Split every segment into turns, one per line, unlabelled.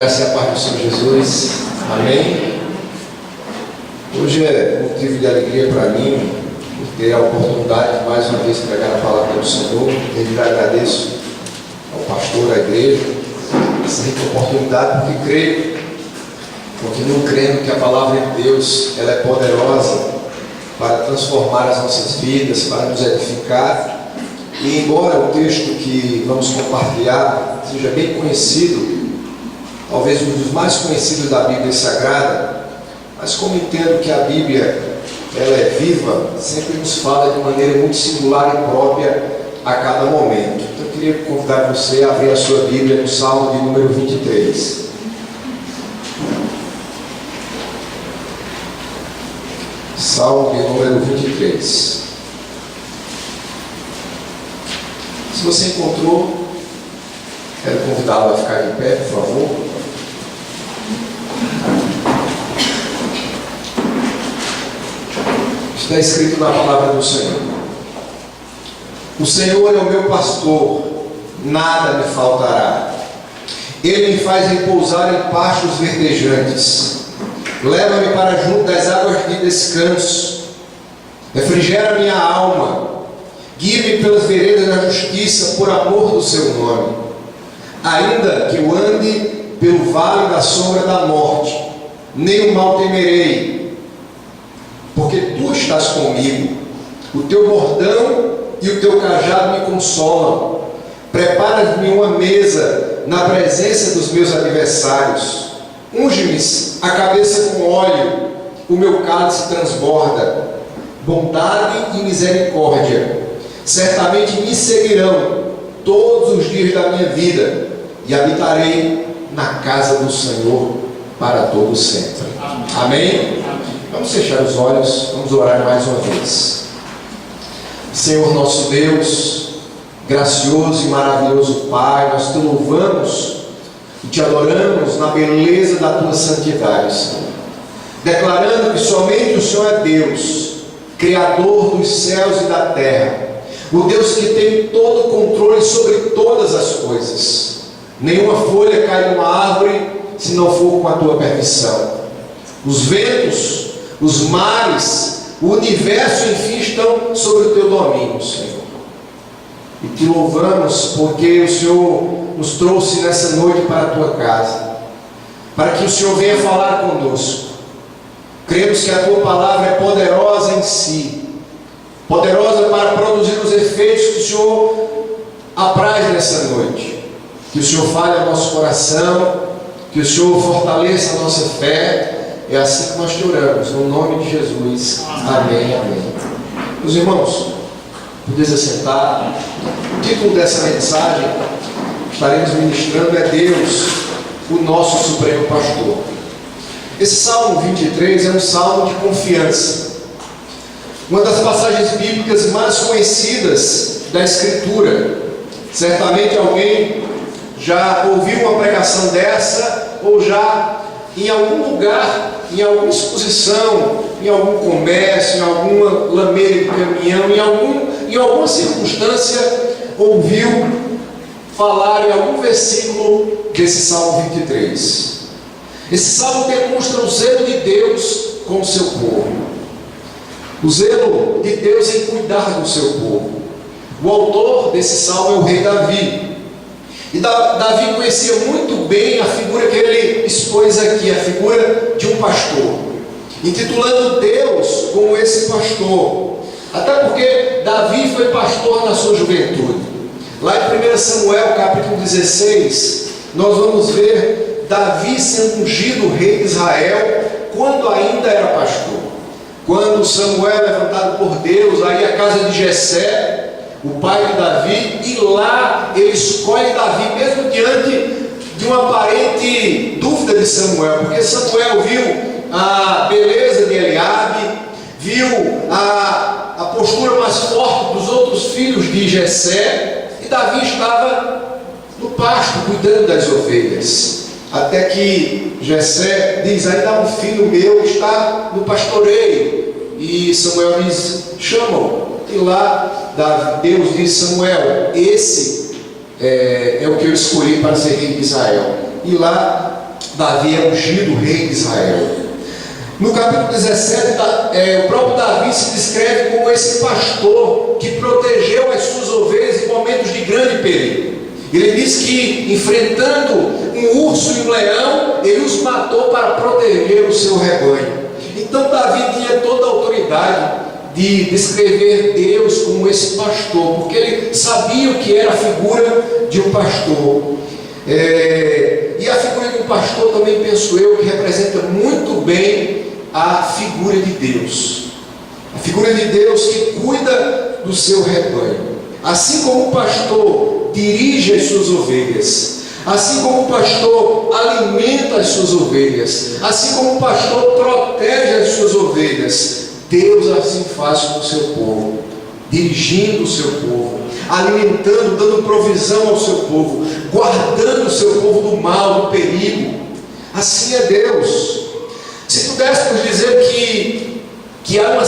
Graça e a paz do Senhor Jesus. Amém. Hoje é motivo de alegria para mim por ter a oportunidade de mais uma vez pregar a palavra do Senhor. Desde já agradeço ao pastor, à igreja, essa rica oportunidade, porque creio, continuo crendo que a palavra de Deus ela é poderosa para transformar as nossas vidas, para nos edificar. E embora o texto que vamos compartilhar seja bem conhecido, talvez um dos mais conhecidos da Bíblia Sagrada, mas como entendo que a Bíblia ela é viva, sempre nos fala de maneira muito singular e própria a cada momento. Então eu queria convidar você a abrir a sua Bíblia no Salmo de número 23. Salmo de número 23. Se você encontrou, quero convidá-lo a ficar de pé, por favor. Está escrito na palavra do Senhor: o Senhor é o meu pastor, nada me faltará. Ele me faz repousar em pastos verdejantes, leva-me para junto das águas de descanso, refrigera minha alma, guia-me pelas veredas da justiça, por amor do seu nome. Ainda que eu ande pelo vale da sombra da morte, nem o mal temerei, porque tu estás comigo. O teu bordão e o teu cajado me consolam. Preparas-me uma mesa na presença dos meus adversários. Unge-me a cabeça com óleo, o meu cálice transborda. Bondade e misericórdia certamente me seguirão todos os dias da minha vida, e habitarei na casa do Senhor para todo sempre. Amém? Vamos fechar os olhos, vamos orar mais uma vez. Senhor nosso Deus, gracioso e maravilhoso Pai, nós te louvamos e te adoramos na beleza da tua santidade, Senhor, declarando que somente o Senhor é Deus, Criador dos céus e da terra, o Deus que tem todo o controle sobre todas as coisas. Nenhuma folha cai numa árvore se não for com a tua permissão. Os ventos, os mares, o universo, enfim, estão sobre o teu domínio, Senhor. E te louvamos porque o Senhor nos trouxe nessa noite para a tua casa, para que o Senhor venha falar conosco. Cremos que a tua palavra é poderosa em si, poderosa para produzir os efeitos que o Senhor apraz nessa noite. Que o Senhor fale ao nosso coração, que o Senhor fortaleça a nossa fé. É assim que nós te oramos, no nome de Jesus. Amém, amém. Meus irmãos, podeis assentar. O título dessa mensagem que estaremos ministrando é Deus, o nosso Supremo Pastor. Esse Salmo 23 é um salmo de confiança, uma das passagens bíblicas mais conhecidas da Escritura. Certamente alguém já ouviu uma pregação dessa, ou já em algum lugar, em alguma exposição, em algum comércio, em alguma lameira de caminhão, em alguma circunstância, ouviu falar em algum versículo desse Salmo 23. Esse salmo demonstra o zelo de Deus com o seu povo, o zelo de Deus em cuidar do seu povo. O autor desse salmo é o rei Davi. E Davi conhecia muito bem a figura que ele expôs aqui, a figura de um pastor, intitulando Deus como esse pastor, até porque Davi foi pastor na sua juventude. Lá em 1 Samuel capítulo 16, nós vamos ver Davi sendo ungido rei de Israel quando ainda era pastor. Quando Samuel é levantado por Deus, aí a casa de Jessé, o pai de Davi, e lá ele escolhe Davi, mesmo diante de uma aparente dúvida de Samuel, porque Samuel viu a beleza de Eliabe, viu a postura mais forte dos outros filhos de Jessé, e Davi estava no pasto, cuidando das ovelhas, até que Jessé diz: ainda um filho meu está no pastoreio, e Samuel diz: chama-o. E lá Deus diz: Samuel, esse é o que eu escolhi para ser rei de Israel. E lá Davi é ungido rei de Israel. No capítulo 17, o próprio Davi se descreve como esse pastor que protegeu as suas ovelhas em momentos de grande perigo. Ele diz que, enfrentando um urso e um leão, ele os matou para proteger o seu rebanho. Então Davi tinha toda a autoridade de descrever Deus como esse pastor, porque ele sabia o que era a figura de um pastor. E a figura de um pastor também, penso eu, que representa muito bem a figura de Deus. A figura de Deus que cuida do seu rebanho. Assim como o pastor dirige as suas ovelhas, assim como o pastor alimenta as suas ovelhas, assim como o pastor protege as suas ovelhas, Deus assim faz com o seu povo, dirigindo o seu povo, alimentando, dando provisão ao seu povo, guardando o seu povo do mal, do perigo. Assim é Deus. Se pudéssemos dizer que há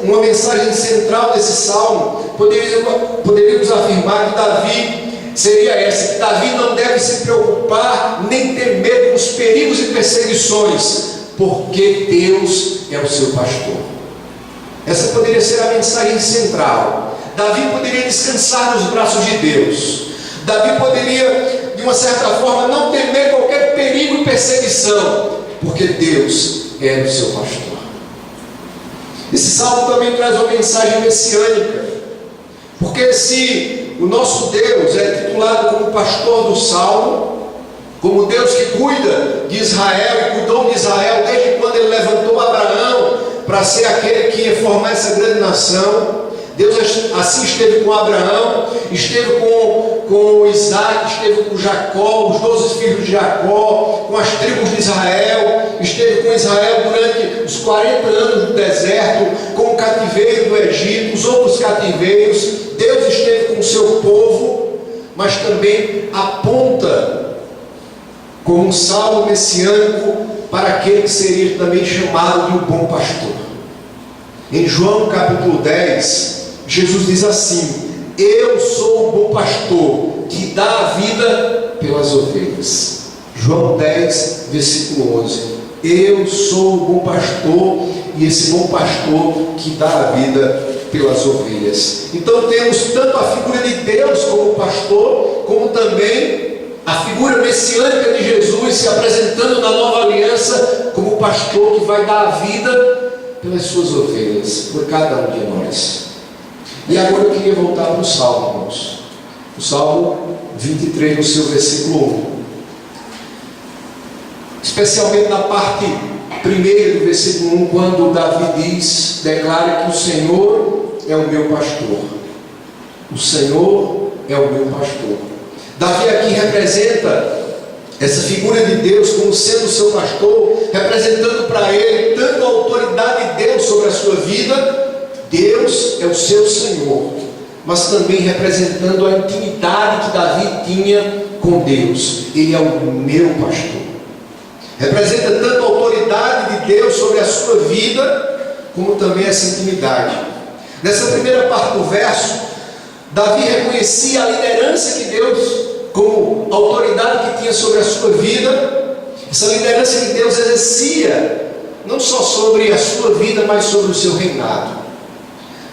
uma mensagem central desse salmo, poderíamos afirmar que Davi seria essa: que Davi não deve se preocupar nem ter medo dos perigos e perseguições, porque Deus é o seu pastor. Essa poderia ser a mensagem central. Davi poderia descansar nos braços de Deus. Davi poderia, de uma certa forma, não temer qualquer perigo e perseguição, porque Deus é o seu pastor. Esse salmo também traz uma mensagem messiânica, porque se o nosso Deus é titulado como pastor do salmo, como Deus que cuida de Israel e cuidou de Israel desde quando ele levantou Abraão para ser aquele que ia formar essa grande nação, Deus assim esteve com Abraão, esteve com Isaac, esteve com Jacó, os 12 filhos de Jacó, com as tribos de Israel, esteve com Israel durante os 40 anos no deserto, com o cativeiro do Egito, os outros cativeiros. Deus esteve com o seu povo, mas também aponta como um salmo messiânico para aquele que seria também chamado de um bom pastor. Em João capítulo 10, Jesus diz assim: eu sou o bom pastor que dá a vida pelas ovelhas. João 10, versículo 11. Eu sou o bom pastor, e esse bom pastor que dá a vida pelas ovelhas. Então temos tanto a figura de Deus como pastor, como também a figura messiânica de Jesus se apresentando na nova aliança como pastor que vai dar a vida pelas suas ovelhas, por cada um de nós. E agora eu queria voltar para o Salmo, irmãos. O Salmo 23, no seu versículo 1. Especialmente na parte primeira do versículo 1, quando Davi diz, declara que o Senhor é o meu pastor. O Senhor é o meu pastor. Davi aqui representa essa figura de Deus como sendo o seu pastor, representando para ele tanto a autoridade de Deus sobre a sua vida. Deus é o seu Senhor, mas também representando a intimidade que Davi tinha com Deus. Ele é o meu pastor. Representa tanto a autoridade de Deus sobre a sua vida, como também essa intimidade. Nessa primeira parte do verso, Davi reconhecia a liderança que Deus, como a autoridade que tinha sobre a sua vida, essa liderança que Deus exercia, não só sobre a sua vida, mas sobre o seu reinado.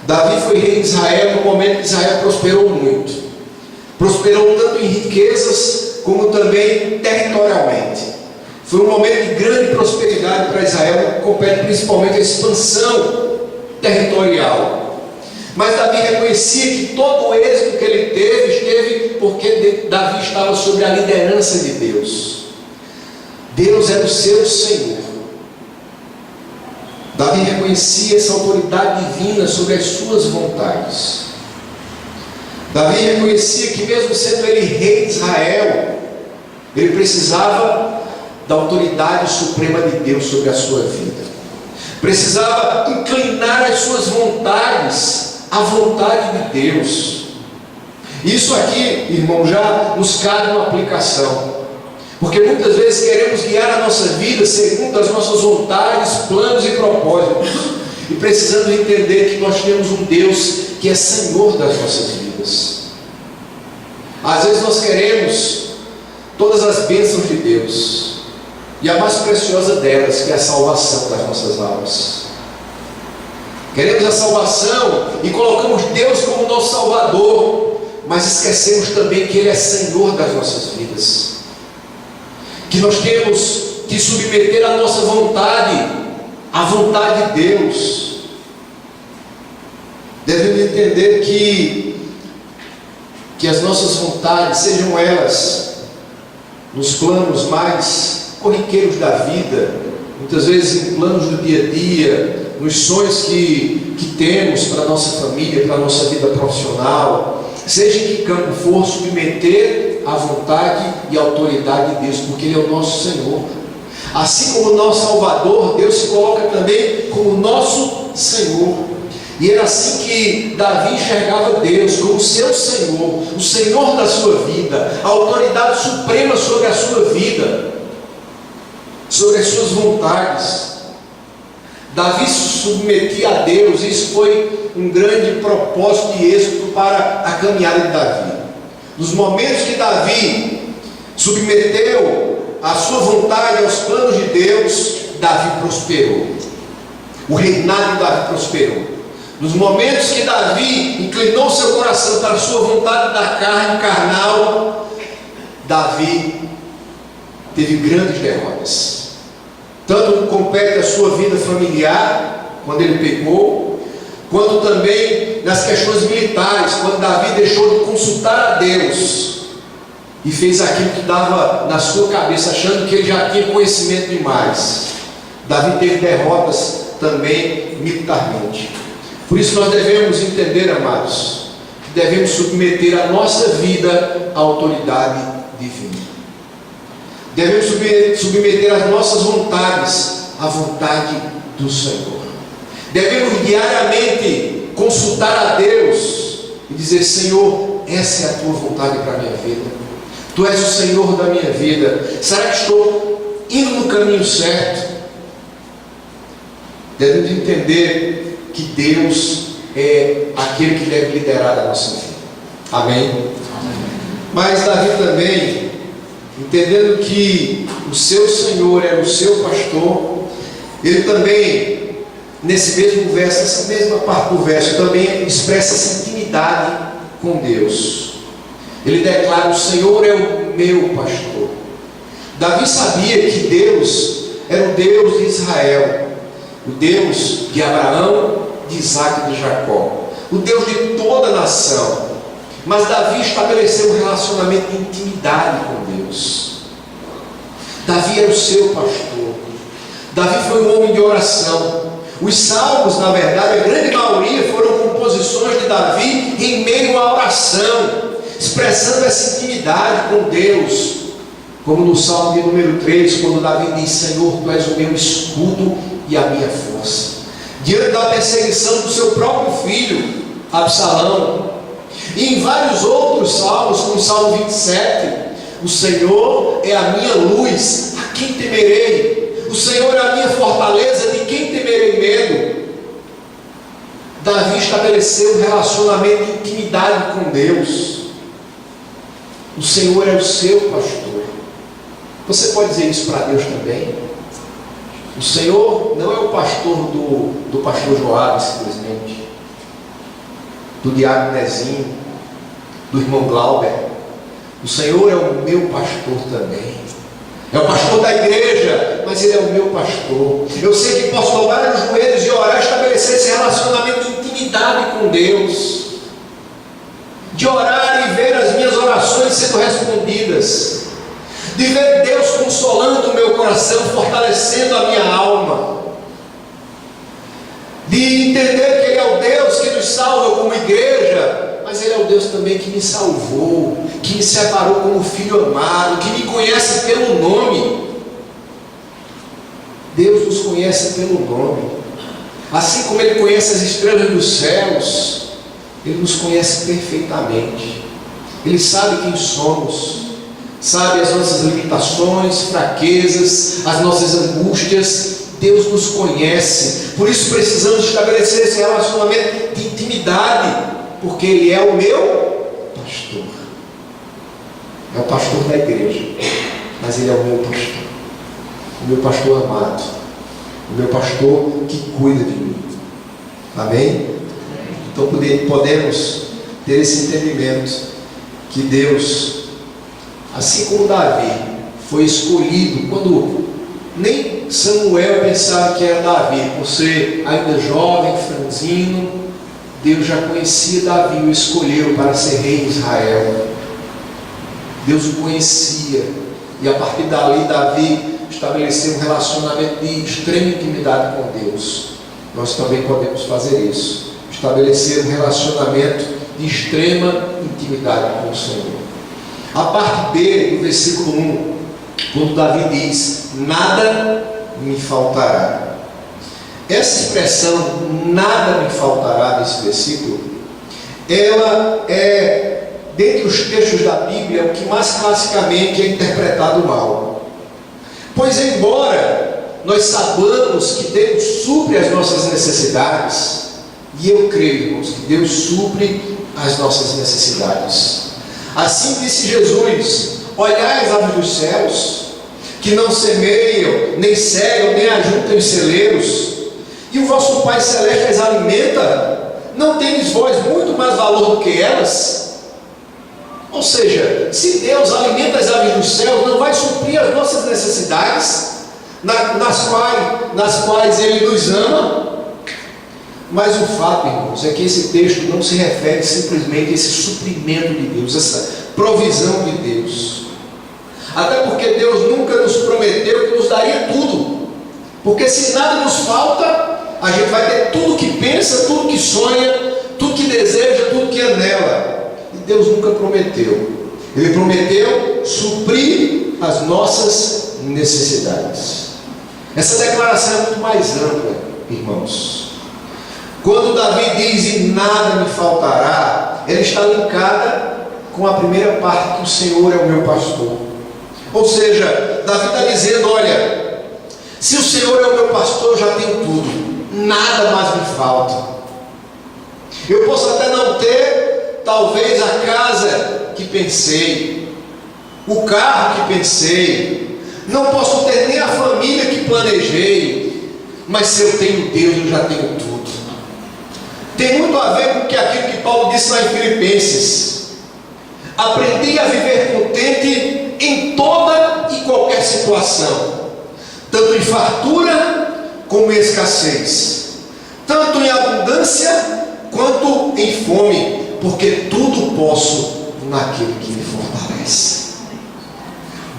Davi foi rei de Israel no momento que Israel prosperou muito. Prosperou tanto em riquezas, como também territorialmente. Foi um momento de grande prosperidade para Israel, que compete principalmente a expansão territorial. Mas Davi reconhecia que todo o êxito que ele teve, esteve porque Davi estava sob a liderança de Deus. Deus era o seu Senhor. Davi reconhecia essa autoridade divina sobre as suas vontades. Davi reconhecia que mesmo sendo ele rei de Israel, ele precisava da autoridade suprema de Deus sobre a sua vida. Precisava inclinar as suas vontades à vontade de Deus. Isso aqui, irmão, já nos cabe uma aplicação. Porque muitas vezes queremos guiar a nossa vida segundo as nossas vontades, planos e propósitos. E precisamos entender que nós temos um Deus que é Senhor das nossas vidas. Às vezes nós queremos todas as bênçãos de Deus. e a mais preciosa delas, que é a salvação das nossas almas. Queremos a salvação e colocamos Deus como nosso Salvador, mas esquecemos também que Ele é Senhor das nossas vidas, que nós temos que submeter a nossa vontade à vontade de Deus. Devemos entender que as nossas vontades, sejam elas nos planos mais corriqueiros da vida, muitas vezes em planos do dia a dia, nos sonhos que temos para a nossa família, para a nossa vida profissional, seja em que campo for, submeter à vontade e à autoridade de Deus, porque Ele é o nosso Senhor. Assim como o nosso Salvador, Deus se coloca também como nosso Senhor. E era assim que Davi enxergava Deus como seu Senhor, o Senhor da sua vida, a autoridade suprema sobre a sua vida, sobre as suas vontades. Davi se submetia a Deus, e isso foi um grande propósito e êxito para a caminhada de Davi. Nos momentos que Davi submeteu a sua vontade aos planos de Deus, Davi prosperou. O reinado de Davi prosperou. Nos momentos que Davi inclinou seu coração para a sua vontade da carne carnal, Davi teve grandes derrotas. Tanto no compete a sua vida familiar, quando ele pecou, quanto também nas questões militares, quando Davi deixou de consultar a Deus e fez aquilo que dava na sua cabeça, achando que ele já tinha conhecimento demais. Davi teve derrotas também militarmente. Por isso nós devemos entender, amados, que devemos submeter a nossa vida à autoridade divina. Devemos submeter as nossas vontades à vontade do Senhor. Devemos diariamente consultar a Deus e dizer: Senhor, essa é a tua vontade para a minha vida. Tu és o Senhor da minha vida. Será que estou indo no caminho certo? Devemos entender que Deus é aquele que deve liderar a nossa vida. Amém? Amém. Mas Davi também, entendendo que o seu Senhor é o seu pastor, ele também, nesse mesmo verso, nessa mesma parte do verso, também expressa essa intimidade com Deus. Ele declara: o Senhor é o meu pastor. Davi sabia que Deus era o Deus de Israel, o Deus de Abraão, de Isaac e de Jacó, o Deus de toda a nação. Mas Davi estabeleceu um relacionamento de intimidade com Deus. Davi era o seu pastor. Davi foi um homem de oração. Os salmos, na verdade, a grande maioria foram composições de Davi em meio à oração, expressando essa intimidade com Deus. Como no Salmo de número 3, quando Davi diz: Senhor, Tu és o meu escudo e a minha força. Diante da perseguição do seu próprio filho, Absalão. E em vários outros salmos, como o Salmo 27, o Senhor é a minha luz, a quem temerei? O Senhor é a minha fortaleza, de quem temerei medo? Davi estabeleceu um relacionamento de intimidade com Deus. O Senhor é o seu pastor. Você pode dizer isso para Deus também? O Senhor não é o pastor do pastor Joabe, simplesmente, do diácono Nezinho, do irmão Glauber. O Senhor é o meu pastor também. É o pastor da igreja, mas Ele é o meu pastor. Eu sei que posso dobrar os joelhos e orar, estabelecer esse relacionamento de intimidade com Deus, de orar e ver as minhas orações sendo respondidas, de ver Deus consolando o meu coração, fortalecendo a minha alma, de entender que Ele é o Deus que nos salva como igreja, mas Ele é o Deus também que me salvou, que me separou como filho amado, que me conhece pelo nome. Deus nos conhece pelo nome. Assim como Ele conhece as estrelas dos céus, Ele nos conhece perfeitamente. Ele sabe quem somos, sabe as nossas limitações, fraquezas, as nossas angústias. Deus nos conhece. Por isso precisamos estabelecer esse relacionamento de intimidade, porque Ele é o meu pastor. É o pastor da igreja, mas Ele é o meu pastor. o meu pastor amado, o meu pastor que cuida de mim. Amém? Então podemos ter esse entendimento que Deus, assim como Davi foi escolhido, quando nem Samuel pensava que era Davi, por ser ainda jovem, franzino, Deus já conhecia Davi e o escolheu para ser rei de Israel. Deus o conhecia, e a partir dali Davi estabeleceu um relacionamento de extrema intimidade com Deus. Nós também podemos fazer isso, estabelecer um relacionamento de extrema intimidade com o Senhor. A parte B do versículo 1, quando Davi diz: nada me faltará. Essa expressão, nada me faltará, nesse versículo, ela é, dentre os textos da Bíblia, o que mais classicamente é interpretado mal. Pois embora nós saibamos que Deus supre as nossas necessidades, e eu creio, irmãos, que Deus supre as nossas necessidades. Assim disse Jesus: olhai as aves dos céus, que não semeiam, nem cegam, nem ajuntam em celeiros, e o vosso Pai Celeste as alimenta. Não tendes vós muito mais valor do que elas? Ou seja, se Deus alimenta as aves dos céus, não vai suprir as nossas necessidades, nas quais Ele nos ama? Mas o fato, irmãos, é que esse texto não se refere simplesmente a esse suprimento de Deus, essa provisão de Deus. Até porque Deus nunca nos prometeu que nos daria tudo. Porque se nada nos falta, a gente vai ter tudo que pensa, tudo que sonha, tudo que deseja, tudo que anela. E Deus nunca prometeu. Ele prometeu suprir as nossas necessidades. Essa declaração é muito mais ampla, irmãos. Quando Davi diz: e nada me faltará, ele está linkada com a primeira parte, que o Senhor é o meu pastor. Ou seja, Davi está dizendo: olha, se o Senhor é o meu pastor, eu já tenho tudo, nada mais me falta. Eu posso até não ter, talvez, a casa que pensei, o carro que pensei, não posso ter nem a família que planejei, mas se eu tenho Deus, eu já tenho tudo. Tem muito a ver com aquilo que Paulo disse lá em Filipenses: aprendi a viver contente em toda e qualquer situação, tanto em fartura como em escassez, tanto em abundância quanto em fome, porque tudo posso naquele que me fortalece.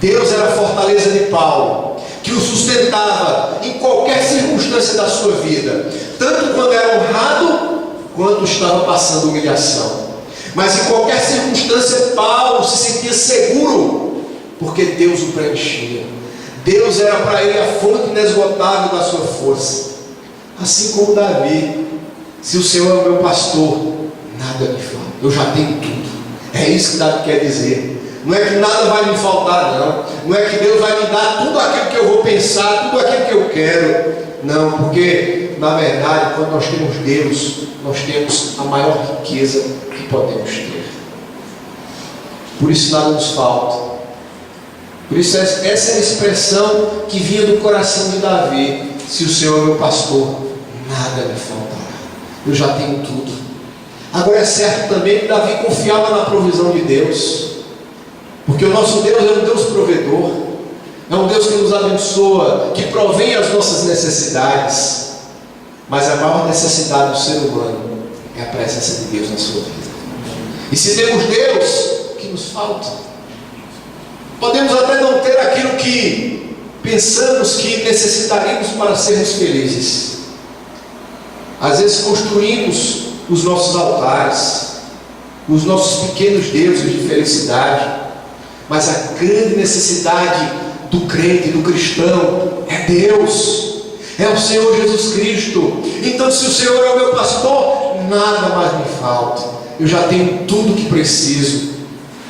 Deus era a fortaleza de Paulo, que o sustentava em qualquer circunstância da sua vida, tanto quando era honrado, quanto estava passando humilhação. Mas em qualquer circunstância Paulo se sentia seguro, porque Deus o preenchia. Deus era para ele a fonte inesgotável da sua força. Assim como Davi: se o Senhor é o meu pastor, nada me falta, eu já tenho tudo. É isso que Davi quer dizer. Não é que nada vai me faltar, não. Não é que Deus vai me dar tudo aquilo que eu vou pensar, tudo aquilo que eu quero. Não, porque na verdade, quando nós temos Deus, nós temos a maior riqueza que podemos ter. Por isso nada nos falta. Por isso essa é a expressão que vinha do coração de Davi: se o Senhor é meu pastor, nada me faltará, eu já tenho tudo. Agora é certo também que Davi confiava na provisão de Deus, porque o nosso Deus é um Deus provedor, é um Deus que nos abençoa, que provém as nossas necessidades. Mas a maior necessidade do ser humano é a presença de Deus na sua vida. E se temos Deus, o que nos falta? Podemos até não ter aquilo que pensamos que necessitaríamos para sermos felizes. Às vezes construímos os nossos altares, os nossos pequenos deuses de felicidade, mas a grande necessidade do crente, do cristão, é Deus, é o Senhor Jesus Cristo. Então, se o Senhor é o meu pastor, nada mais me falta, eu já tenho tudo o que preciso.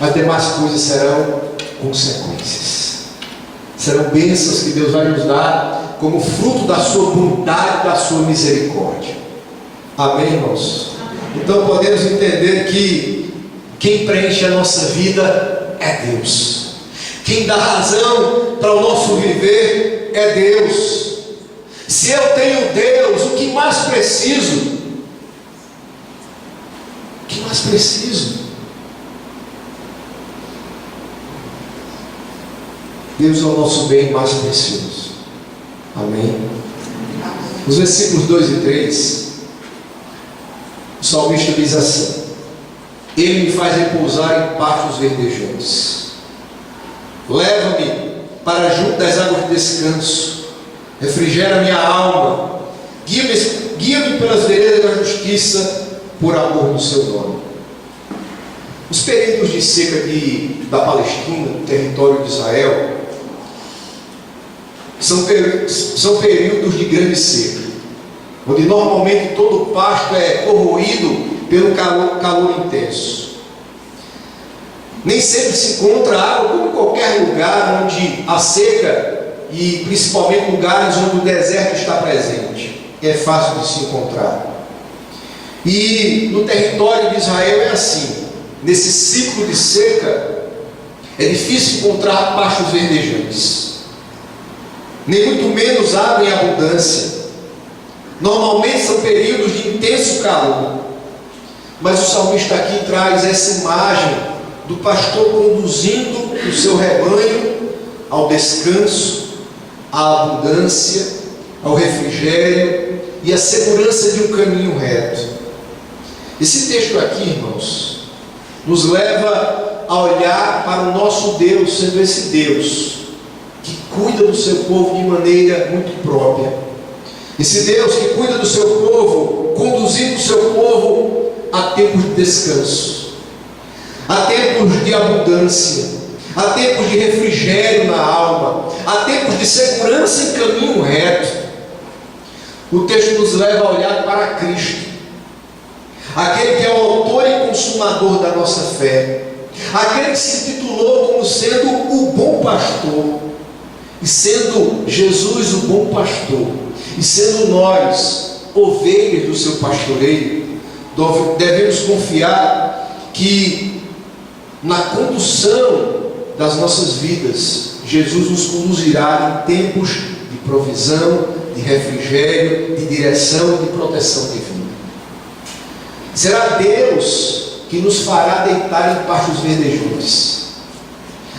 As demais coisas serão consequências, serão bênçãos que Deus vai nos dar como fruto da sua bondade, da sua misericórdia. Amém, irmãos? Então podemos entender que quem preenche a nossa vida é Deus. Quem dá razão para o nosso viver é Deus. Se eu tenho Deus, o que mais preciso? O que mais preciso? Deus é o nosso bem mais precioso. Amém? Os versículos 2 e 3, o salmista diz assim: Ele me faz repousar em pastos verdejantes, leva-me para junto das águas de descanso, refrigera minha alma, guia-me pelas veredas da justiça, por amor do seu nome. Os períodos de seca da Palestina, do território de Israel, são períodos de grande seca, onde normalmente todo o pasto é corroído pelo calor intenso. Nem sempre se encontra água, como em qualquer lugar onde a seca, e principalmente lugares onde o deserto está presente, é fácil de se encontrar. E no território de Israel é assim. Nesse ciclo de seca, é difícil encontrar pastos verdejantes, nem muito menos água em abundância. Normalmente são períodos de intenso calor. Mas o salmista aqui traz essa imagem do pastor conduzindo o seu rebanho ao descanso, à abundância, ao refrigério e à segurança de um caminho reto. Esse texto aqui, irmãos, nos leva a olhar para o nosso Deus, sendo esse Deus que cuida do seu povo de maneira muito própria. Esse Deus que cuida do seu povo, conduzindo o seu povo a tempos de descanso, a tempos de abundância, a tempos de refrigério na alma, a tempos de segurança em caminho reto. O texto nos leva a olhar para Cristo, aquele que é o autor e consumador da nossa fé, aquele que se titulou como sendo o bom pastor, e sendo Jesus o bom pastor, e sendo nós ovelhas do seu pastoreio, devemos confiar que na condução das nossas vidas, Jesus nos conduzirá em tempos de provisão, de refrigério, de direção e de proteção divina. Será Deus que nos fará deitar em pastos verdejantes.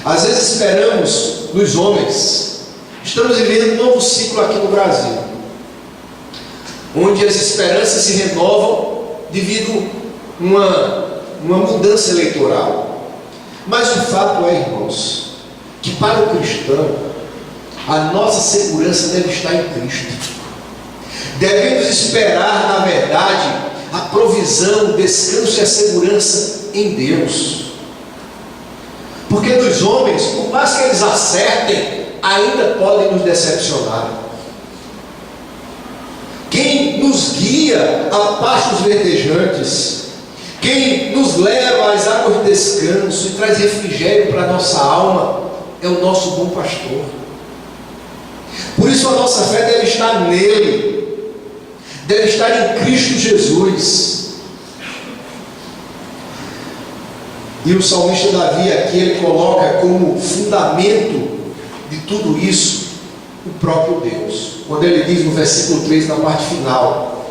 Às vezes esperamos nos homens. Estamos vivendo um novo ciclo aqui no Brasil, onde as esperanças se renovam devido a uma mudança eleitoral. Mas o fato é, irmãos, que para o cristão, a nossa segurança deve estar em Cristo. Devemos esperar, na verdade, a provisão, o descanso e a segurança em Deus. Porque dos homens, por mais que eles acertem, ainda podem nos decepcionar. Quem nos guia a pastos verdejantes, quem nos leva às águas de descanso e traz refrigério para a nossa alma, é o nosso bom pastor. Por isso a nossa fé deve estar nele, deve estar em Cristo Jesus. E o salmista Davi aqui, ele coloca como fundamento de tudo isso o próprio Deus, quando ele diz no versículo 3, na parte final,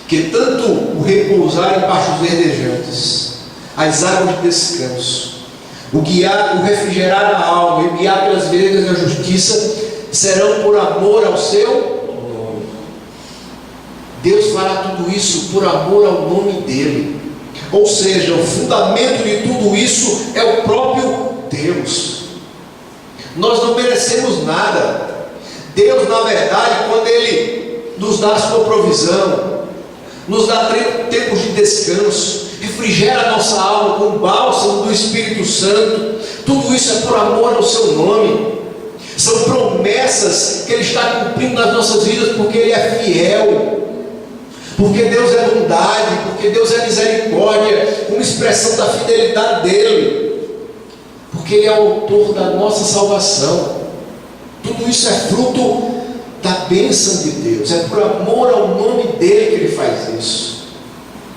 que tanto o repousar em pastos verdejantes, as águas de descanso, o guiar, o refrigerar a alma e o guiar pelas veredas da justiça serão por amor ao seu nome. Deus fará tudo isso por amor ao nome dele. Ou seja, o fundamento de tudo isso é o próprio Deus. Nós não merecemos nada. Deus, na verdade, quando Ele nos dá a sua provisão, nos dá tempos de descanso, refrigera a nossa alma com o bálsamo do Espírito Santo, tudo isso é por amor ao seu nome. São promessas que Ele está cumprindo nas nossas vidas, porque Ele é fiel, porque Deus é bondade, porque Deus é misericórdia, uma expressão da fidelidade dEle, porque Ele é o autor da nossa salvação. Tudo isso é fruto da bênção de Deus, é por amor ao nome dEle que Ele faz isso.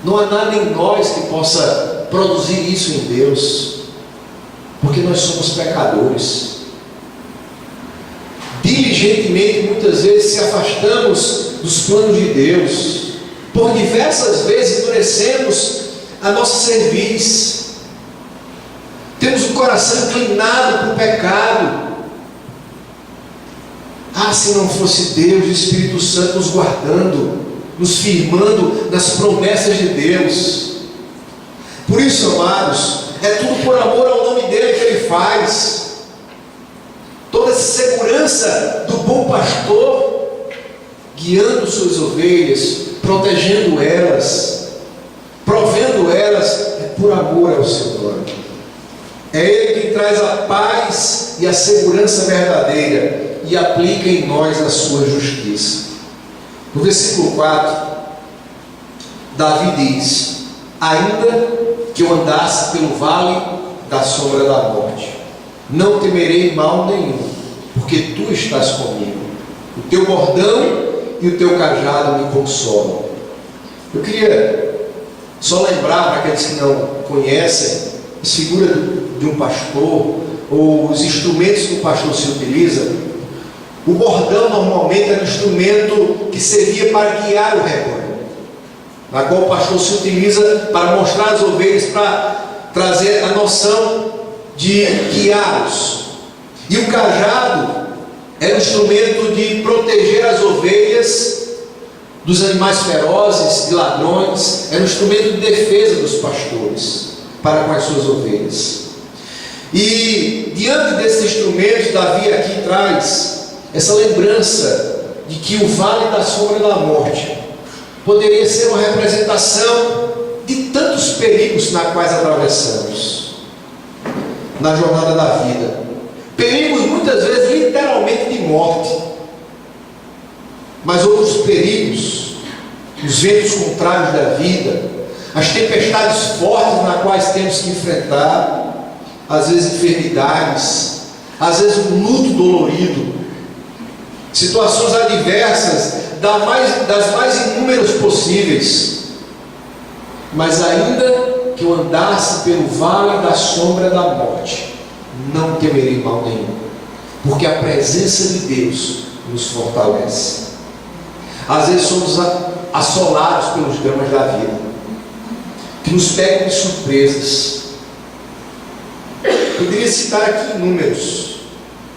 Não há nada em nós que possa produzir isso em Deus, porque nós somos pecadores. diligentemente, muitas vezes, se afastamos dos planos de Deus. Por diversas vezes endurecemos a nossa cerviz. Temos o coração inclinado para o pecado. Se não fosse Deus, o Espírito Santo nos guardando, nos firmando nas promessas de Deus. Por isso, amados, é tudo por amor ao nome dele que ele faz. Toda essa segurança do bom pastor, guiando suas ovelhas, protegendo elas, provendo elas, é por amor ao seu nome. É ele quem traz a paz e a segurança verdadeira e aplica em nós a sua justiça. No versículo 4, Davi diz: ainda que eu andasse pelo vale da sombra da morte, não temerei mal nenhum, porque tu estás comigo. O teu bordão e o teu cajado me consolam. Eu queria só lembrar para aqueles que não conhecem a figura de um pastor, ou os instrumentos que o pastor se utiliza. O bordão normalmente era um instrumento que servia para guiar o rebanho, na qual o pastor se utiliza para mostrar as ovelhas, para trazer a noção de guiá-los. E o cajado era um instrumento de proteger as ovelhas dos animais ferozes, de ladrões. Era um instrumento de defesa dos pastores para com as suas ovelhas. E diante desses instrumentos, Davi aqui traz essa lembrança de que o vale da sombra da morte poderia ser uma representação de tantos perigos na quais atravessamos na jornada da vida. Perigos muitas vezes literalmente de morte, mas outros perigos, os ventos contrários da vida, as tempestades fortes nas quais temos que enfrentar, às vezes enfermidades, às vezes um luto dolorido, situações adversas das mais inúmeras possíveis. Mas ainda que eu andasse pelo vale da sombra da morte, não temerei mal nenhum, porque a presença de Deus nos fortalece. Às vezes somos assolados pelos dramas da vida, que nos pegam de surpresas. Poderia citar aqui inúmeros,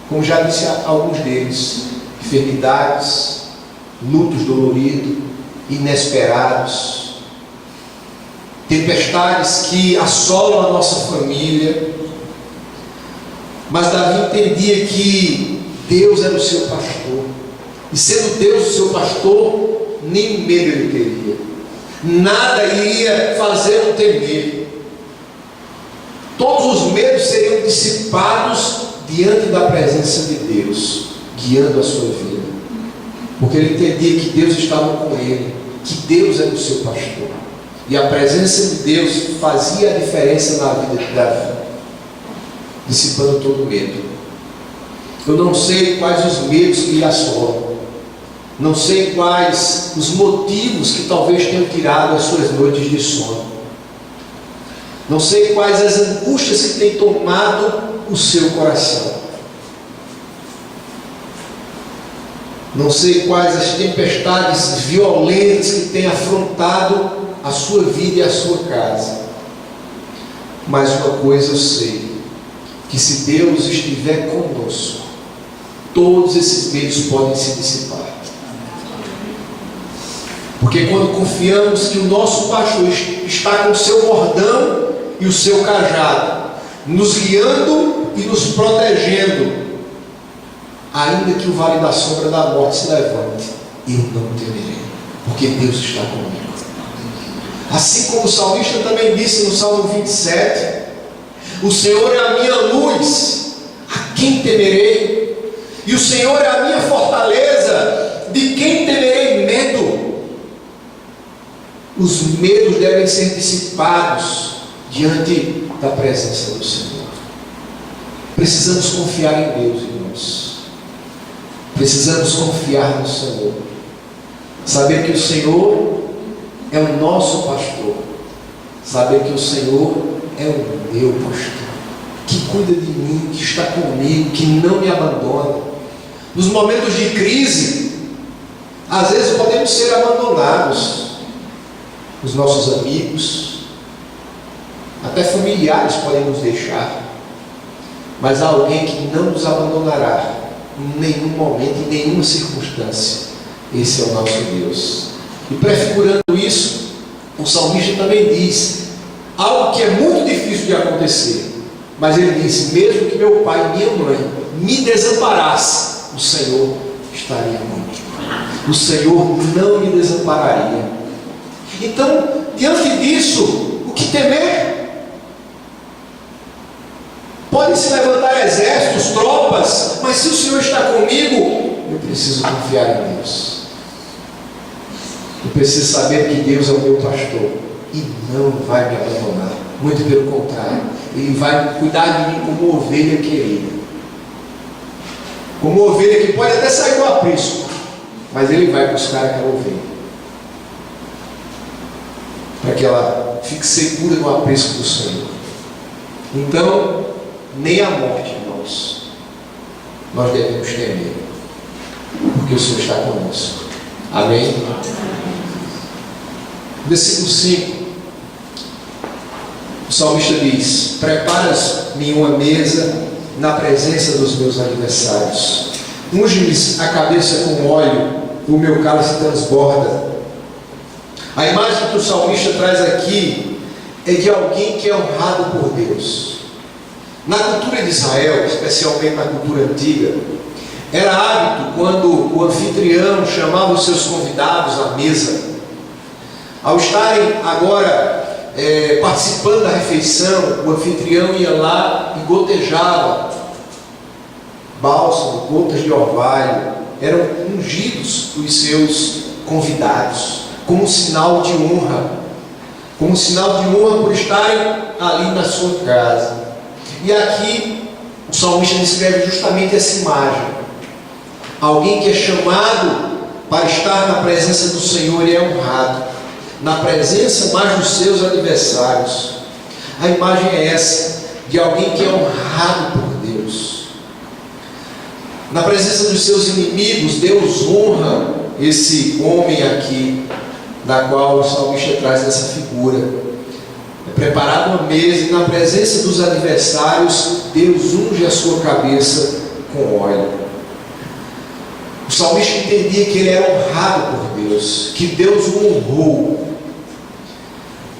como já disse alguns deles: enfermidades, lutos doloridos, inesperados, tempestades que assolam a nossa família. Mas Davi entendia que Deus era o seu pastor, e sendo Deus o seu pastor, nem medo ele teria, nada iria fazê-lo temer. Todos os medos seriam dissipados diante da presença de Deus, guiando a sua vida, porque ele entendia que Deus estava com ele, que Deus era o seu pastor, e a presença de Deus fazia a diferença na vida de Davi, dissipando todo medo. Eu não sei quais os medos que lhe assolam, não sei quais os motivos que talvez tenham tirado as suas noites de sono, não sei quais as angústias que têm tomado o seu coração, não sei quais as tempestades violentas que têm afrontado a sua vida e a sua casa. Mas uma coisa eu sei, que se Deus estiver conosco, todos esses medos podem se dissipar. Porque quando confiamos que o nosso pastor está com o seu bordão e o seu cajado, nos guiando e nos protegendo, ainda que o vale da sombra da morte se levante, eu não temerei, porque Deus está comigo. Assim como o salmista também disse no Salmo 27, o Senhor é a minha luz, a quem temerei? E o Senhor é a minha fortaleza, de quem temerei medo? Os medos devem ser dissipados diante da presença do Senhor. Precisamos confiar em Deus, irmãos. Precisamos confiar no Senhor. Saber que o Senhor é o nosso pastor. Saber que o Senhor é o meu pastor, que cuida de mim, que está comigo, que não me abandona. Nos momentos de crise, às vezes podemos ser abandonados. Os nossos amigos, até familiares podem nos deixar. Mas há alguém que não nos abandonará em nenhum momento, em nenhuma circunstância. Esse é o nosso Deus. E prefigurando isso, o salmista também diz algo que é muito difícil de acontecer. Mas ele diz: mesmo que meu pai e minha mãe me desamparasse, o Senhor estaria comigo. O Senhor não me desampararia. Então, diante disso, o que temer? Podem se levantar exércitos, tropas, mas se o Senhor está comigo, eu preciso confiar em Deus. Eu preciso saber que Deus é o meu pastor e não vai me abandonar. Muito pelo contrário, Ele vai cuidar de mim como ovelha querida. Como ovelha que pode até sair do aprisco, mas Ele vai buscar aquela ovelha, para que ela fique segura no aprisco do Senhor. Então, nem a morte, irmãos, nós devemos temer, porque o Senhor está conosco. Amém? Versículo 5, o salmista diz: preparas-me uma mesa na presença dos meus adversários, unge-me a cabeça com óleo, o meu cálice transborda. A imagem que o salmista traz aqui é de alguém que é honrado por Deus. Na cultura de Israel, especialmente na cultura antiga, era hábito quando o anfitrião chamava os seus convidados à mesa. Ao estarem agora participando da refeição, o anfitrião ia lá e gotejava bálsamo, gotas de orvalho, eram ungidos os seus convidados, como um sinal de honra, por estarem ali na sua casa. E aqui o salmista descreve justamente essa imagem. Alguém que é chamado para estar na presença do Senhor e é honrado, na presença mais dos seus adversários. A imagem é essa, de alguém que é honrado por Deus. Na presença dos seus inimigos, Deus honra esse homem aqui, da qual o salmista traz essa figura. É preparada uma mesa e na presença dos adversários, Deus unge a sua cabeça com óleo. O salmista entendia que ele era honrado por Deus, que Deus o honrou.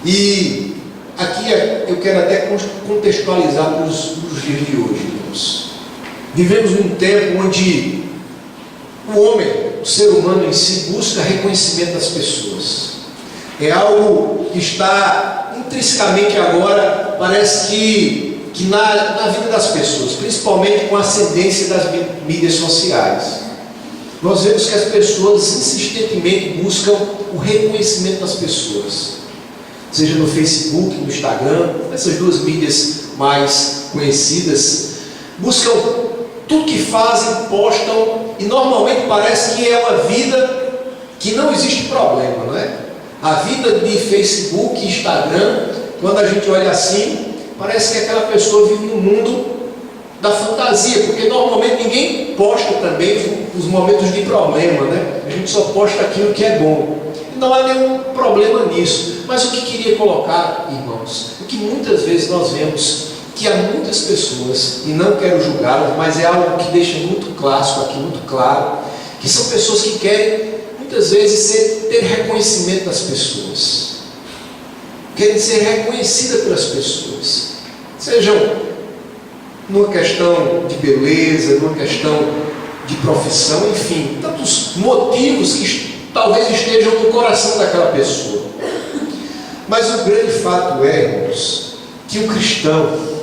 E aqui eu quero até contextualizar para os dias de hoje, irmãos. Vivemos num tempo onde o homem, o ser humano em si, busca reconhecimento das pessoas. É algo que está intrinsecamente agora, parece que na vida das pessoas, principalmente com a ascendência das mídias sociais. Nós vemos que as pessoas insistentemente buscam o reconhecimento das pessoas, seja no Facebook, no Instagram, essas duas mídias mais conhecidas. Buscam tudo que fazem, postam, e normalmente parece que é uma vida que não existe problema, não é? A vida de Facebook e Instagram, quando a gente olha assim, parece que aquela pessoa vive no mundo da fantasia, porque normalmente ninguém posta também os momentos de problema, né? A gente só posta aquilo que é bom. E não há nenhum problema nisso. Mas o que queria colocar, irmãos, é que muitas vezes nós vemos que há muitas pessoas, e não quero julgá-las, mas é algo que deixa muito clássico aqui, muito claro, que são pessoas que querem, muitas vezes, ter reconhecimento das pessoas. Querem ser reconhecidas pelas pessoas. Sejam numa questão de beleza, numa questão de profissão, enfim, tantos motivos que talvez estejam no coração daquela pessoa. Mas o grande fato é, irmãos, que o cristão,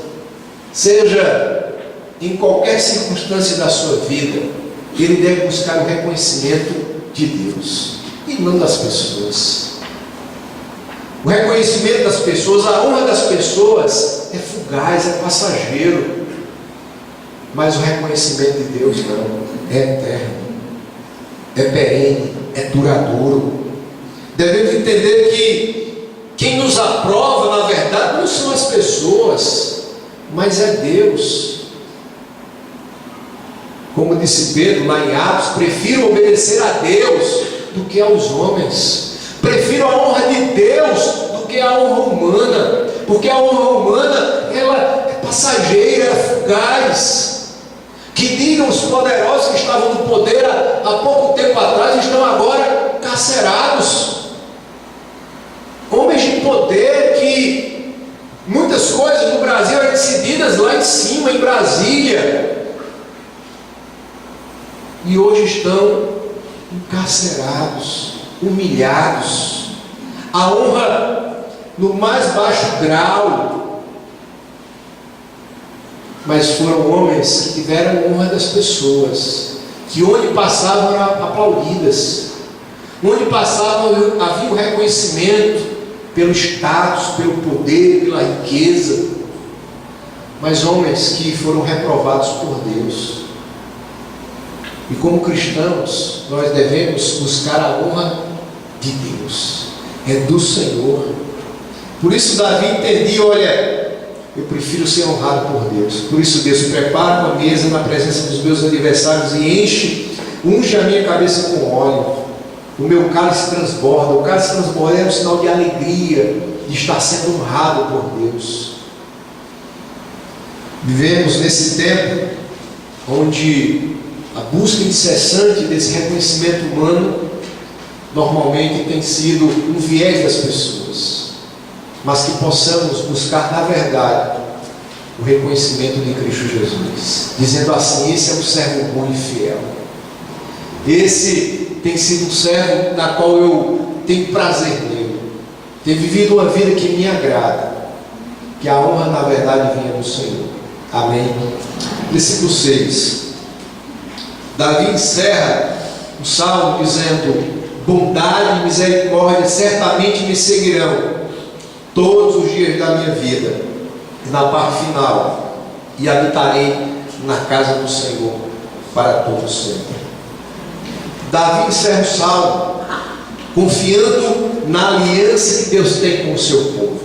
seja em qualquer circunstância da sua vida, ele deve buscar o reconhecimento de Deus e não das pessoas. O reconhecimento das pessoas, a honra das pessoas é fugaz, é passageiro. Mas o reconhecimento de Deus não, é eterno, é perene, é duradouro. Devemos entender que quem nos aprova, na verdade, não são as pessoas, mas é Deus. Como disse Pedro lá em Atos, prefiro obedecer a Deus do que aos homens. Prefiro a honra de Deus do que a honra humana, porque a honra humana, ela é passageira, é fugaz. Que digam os poderosos que estavam no poder há pouco tempo atrás, estão agora carcerados. Homens de poder que muitas coisas no Brasil eram decididas lá em cima, em Brasília, e hoje estão encarcerados, humilhados, a honra no mais baixo grau. Mas foram homens que tiveram a honra das pessoas, que onde passavam eram aplaudidas, onde passavam havia o reconhecimento pelo status, pelo poder, pela riqueza. Mas homens que foram reprovados por Deus. E como cristãos, nós devemos buscar a honra de Deus, é do Senhor. Por isso Davi entendia, olha, eu prefiro ser honrado por Deus. Por isso Deus prepara uma mesa na presença dos meus adversários e unge a minha cabeça com óleo. O meu cálice transborda. O cálice transborda é um sinal de alegria, de estar sendo honrado por Deus. Vivemos nesse tempo onde a busca incessante desse reconhecimento humano normalmente tem sido um viés das pessoas, mas que possamos buscar na verdade o reconhecimento de Cristo Jesus, dizendo assim: esse é um servo bom e fiel, esse tem sido um servo na qual eu tenho prazer nele, ter vivido uma vida que me agrada, que a honra na verdade venha do Senhor. Amém. Versículo 6. Davi encerra o salmo dizendo: bondade e misericórdia certamente me seguirão todos os dias da minha vida. E na parte final: e habitarei na casa do Senhor para todo sempre. Davi encerra o salmo confiando na aliança que Deus tem com o seu povo.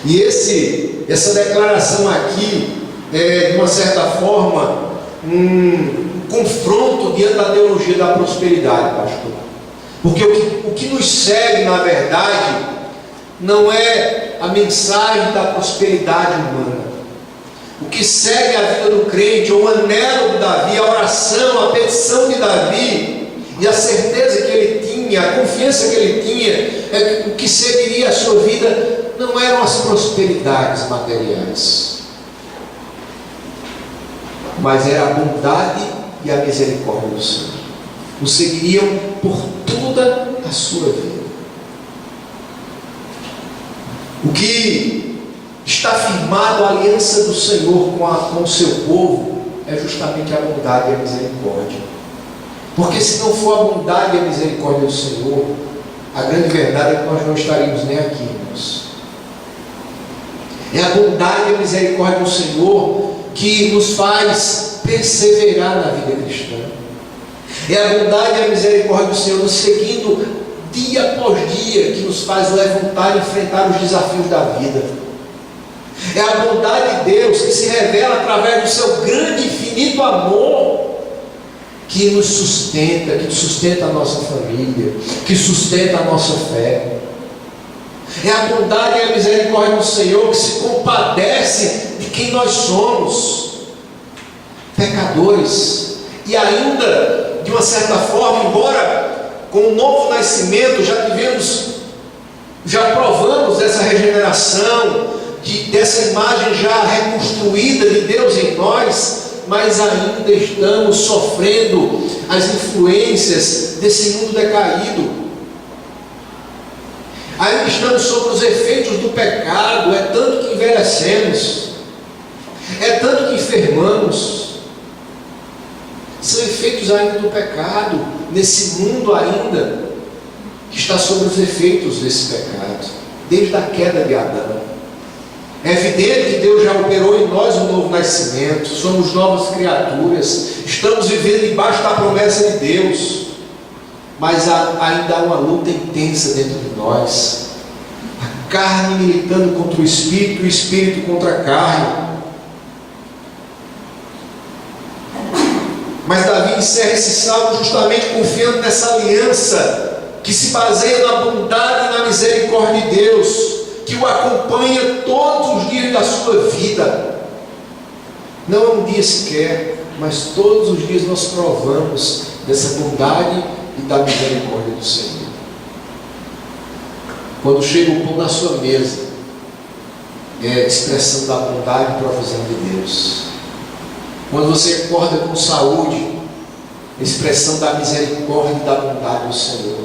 E essa declaração aqui é, de uma certa forma, um confronto diante da teologia da prosperidade, pastor. Porque o que nos segue, na verdade, não é a mensagem da prosperidade humana. O que segue a vida do crente, ou o anelo de Davi, a oração, a petição de Davi, e a certeza que ele tinha, a confiança que ele tinha, é que o que seguiria a sua vida não eram as prosperidades materiais, mas era a bondade e a misericórdia do Senhor. O seguiriam por toda a sua vida. O que está firmado a aliança do Senhor com o seu povo é justamente a bondade e a misericórdia. Porque se não for a bondade e a misericórdia do Senhor, a grande verdade é que nós não estaríamos nem aqui, irmãos. É a bondade e a misericórdia do Senhor que nos faz perseverar na vida cristã. É a bondade e a misericórdia do Senhor nos seguindo dia após dia, que nos faz levantar e enfrentar os desafios da vida. É a bondade de Deus que se revela através do seu grande e infinito amor, que nos sustenta, que sustenta a nossa família, que sustenta a nossa fé. É a bondade e a misericórdia do Senhor que se compadece de quem nós somos, pecadores, e ainda, de uma certa forma, embora com o novo nascimento já provamos dessa regeneração, dessa imagem já reconstruída de Deus em nós, mas ainda estamos sofrendo as influências desse mundo decaído. Ainda estamos sob os efeitos do pecado. É tanto que envelhecemos, é tanto que enfermamos. São efeitos ainda do pecado, nesse mundo ainda que está sob os efeitos desse pecado, desde a queda de Adão. É evidente que Deus já operou em nós um novo nascimento, somos novas criaturas, estamos vivendo debaixo da promessa de Deus, mas ainda há uma luta intensa dentro de nós, a carne militando contra o Espírito contra a carne. encerra esse salmo justamente confiando nessa aliança que se baseia na bondade e na misericórdia de Deus, que o acompanha todos os dias da sua vida. Não é um dia sequer, mas todos os dias nós provamos dessa bondade e da misericórdia do Senhor. Quando chega o pão na sua mesa, é expressão da bondade e provisão de Deus. Quando você acorda com saúde, é expressão da misericórdia e da bondade do Senhor.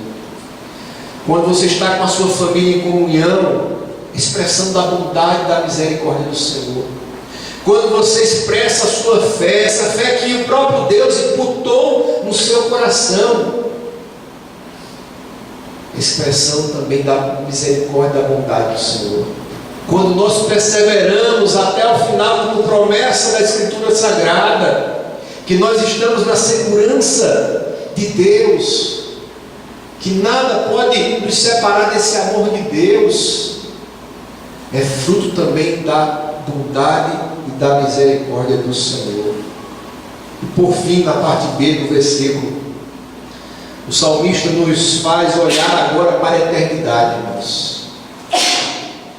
Quando você está com a sua família em comunhão, é expressão da bondade e da misericórdia do Senhor. Quando você expressa a sua fé, essa fé que o próprio Deus imputou no seu coração, expressão também da misericórdia e da bondade do Senhor. Quando nós perseveramos até o final, como promessa da Escritura Sagrada, que nós estamos na segurança de Deus, que nada pode nos separar desse amor de Deus, é fruto também da bondade e da misericórdia do Senhor. E por fim, na parte B do versículo, o salmista nos faz olhar agora para a eternidade, irmãos.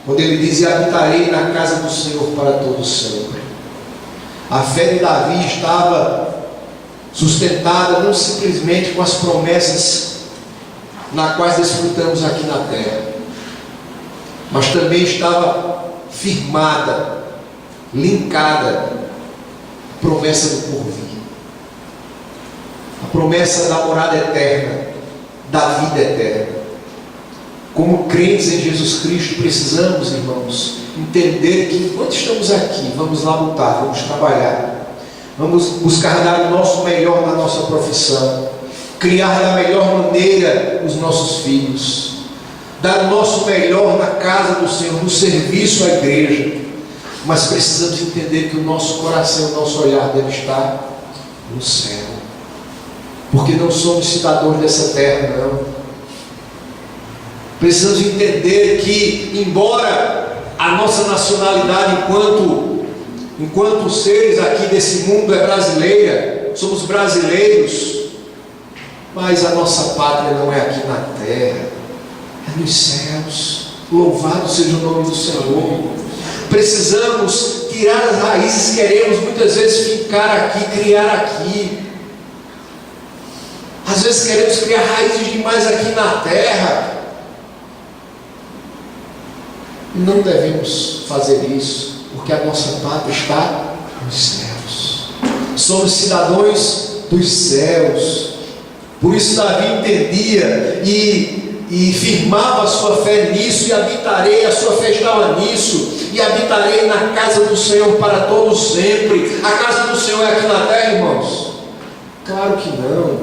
Quando ele diz: e habitarei na casa do Senhor para todo sempre. A fé de Davi estava sustentada não simplesmente com as promessas na quais desfrutamos aqui na terra, mas também estava firmada, linkada, a promessa do porvir, a promessa da morada eterna, da vida eterna. Como crentes em Jesus Cristo, precisamos, irmãos, entender que enquanto estamos aqui, vamos lá lutar, vamos trabalhar, vamos buscar dar o nosso melhor na nossa profissão, criar da melhor maneira os nossos filhos, dar o nosso melhor na casa do Senhor, no serviço à igreja, mas precisamos entender que o nosso coração, o nosso olhar deve estar no céu, porque não somos cidadãos dessa terra, não. Precisamos entender que, embora a nossa nacionalidade enquanto seres aqui desse mundo é brasileira, somos brasileiros, mas a nossa pátria não é aqui na terra, é nos céus. Louvado seja o nome do Senhor. Precisamos tirar as raízes, queremos muitas vezes ficar aqui, criar aqui. Às vezes queremos criar raízes demais aqui na terra. Não devemos fazer isso, porque a nossa pátria está nos céus. Somos cidadãos dos céus. Por isso Davi entendia e firmava a sua fé nisso, e habitarei, a sua fé estava nisso, e habitarei na casa do Senhor para todo sempre. A casa do Senhor é aqui na terra, irmãos? Claro que não.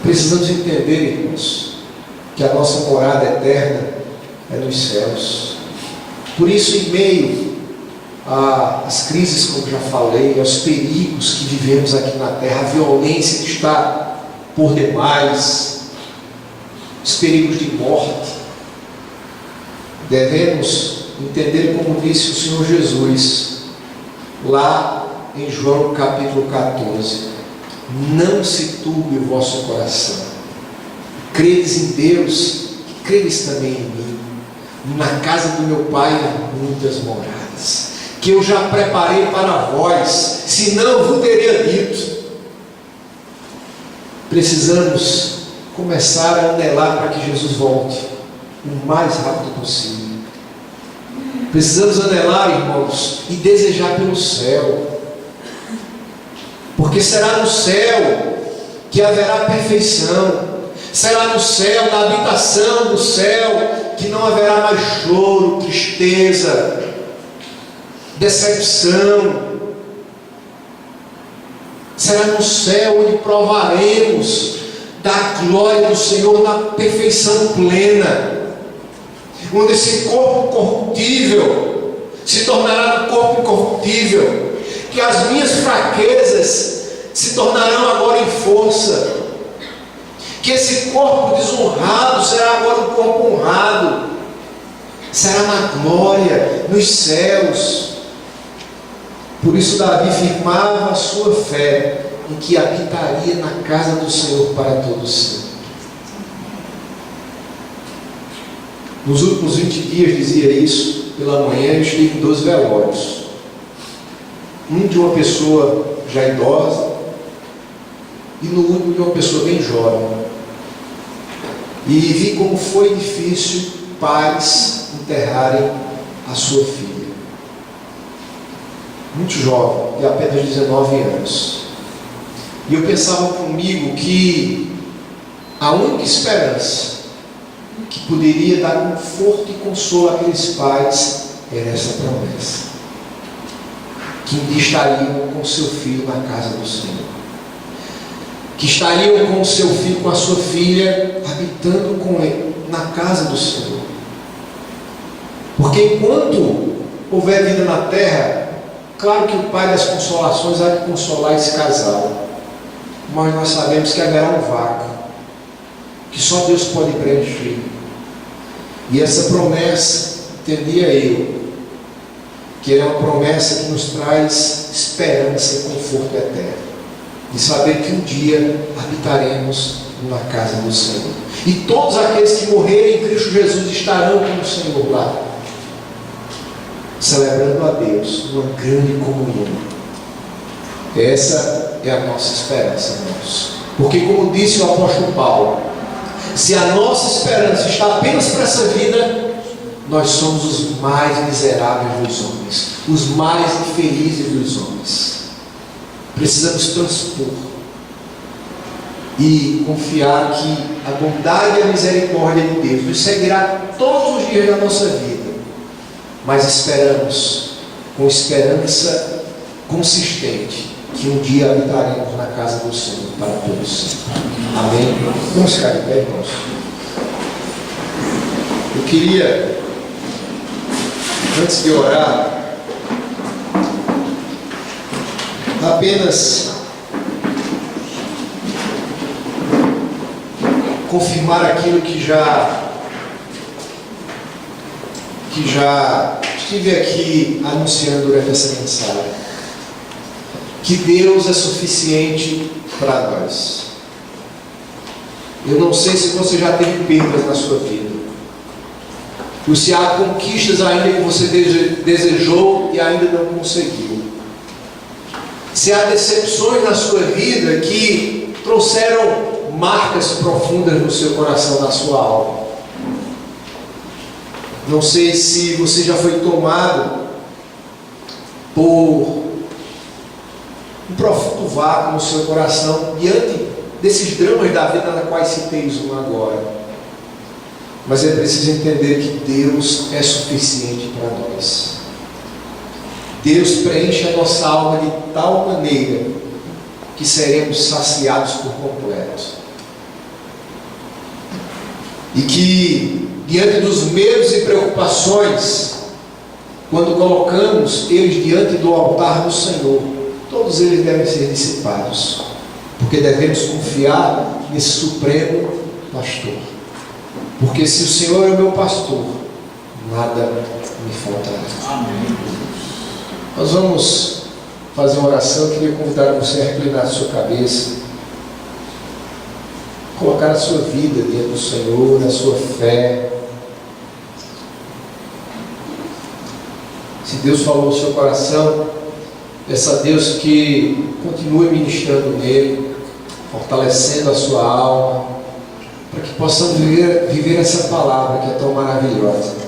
Precisamos entender, irmãos, que a nossa morada eterna é nos céus. Por isso, em meio às crises, como já falei, aos perigos que vivemos aqui na terra, a violência que está por demais, os perigos de morte, devemos entender, como disse o Senhor Jesus, lá em João capítulo 14, não se turbe o vosso coração. Credes em Deus, credes também em mim. Na casa do meu Pai há muitas moradas, que eu já preparei para vós, senão eu vos teria dito. Precisamos começar a anelar para que Jesus volte o mais rápido possível. Precisamos anelar, irmãos, e desejar pelo céu, porque será no céu que haverá perfeição. Será no céu, na habitação do céu, que não haverá mais choro, tristeza, decepção. Será no céu onde provaremos da glória do Senhor na perfeição plena, onde esse corpo corruptível se tornará um corpo incorruptível, que as minhas fraquezas se tornarão agora em força, que esse corpo desonrado será agora um corpo honrado, será na glória, nos céus. Por isso Davi firmava a sua fé em que habitaria na casa do Senhor para todo sempre. Nos últimos 20 dias dizia isso, pela manhã eu estive em 2 velórios. Um de uma pessoa já idosa e no último de uma pessoa bem jovem. E vi como foi difícil pais enterrarem a sua filha. Muito jovem, de apenas 19 anos. E eu pensava comigo que a única esperança que poderia dar conforto e consolo àqueles pais era essa promessa. Que um dia estariam com seu filho na casa do Senhor. Que estariam com o seu filho, com a sua filha, habitando com ele na casa do Senhor. Porque enquanto houver vida na terra, claro que o Pai das Consolações há de consolar esse casal. Mas nós sabemos que haverá um vácuo, que só Deus pode preencher. E essa promessa, entendia eu, que é uma promessa que nos traz esperança e conforto eterno. De saber que um dia habitaremos na casa do Senhor. E todos aqueles que morrerem em Cristo Jesus estarão com o Senhor lá, celebrando a Deus uma grande comunhão. Essa é a nossa esperança, irmãos. Porque, como disse o apóstolo Paulo, se a nossa esperança está apenas para essa vida, nós somos os mais miseráveis dos homens, os mais infelizes dos homens. Precisamos transpor e confiar que a bondade e a misericórdia de Deus nos seguirá todos os dias da nossa vida, mas esperamos, com esperança consistente, que um dia habitaremos na casa do Senhor para todos. Amém? Vamos ficar de pé, irmãos. Eu queria, antes de orar, apenas confirmar aquilo que já estive aqui anunciando durante essa mensagem. Que Deus é suficiente para nós. Eu não sei se você já teve perdas na sua vida, ou se há conquistas ainda que você desejou e ainda não conseguiu. Se há decepções na sua vida que trouxeram marcas profundas no seu coração, na sua alma. Não sei se você já foi tomado por um profundo vácuo no seu coração diante desses dramas da vida, na quais citei um agora. Mas é preciso entender que Deus é suficiente para nós. Deus preenche a nossa alma de tal maneira que seremos saciados por completo. E que, diante dos medos e preocupações, quando colocamos eles diante do altar do Senhor, todos eles devem ser dissipados, porque devemos confiar nesse supremo pastor. Porque se o Senhor é o meu pastor, nada me faltará. Amém. Nós vamos fazer uma oração. Eu queria convidar você a reclinar a sua cabeça, colocar a sua vida diante do Senhor, a sua fé. Se Deus falou no seu coração, peça a Deus que continue ministrando nele, fortalecendo a sua alma, para que possamos viver essa palavra que é tão maravilhosa.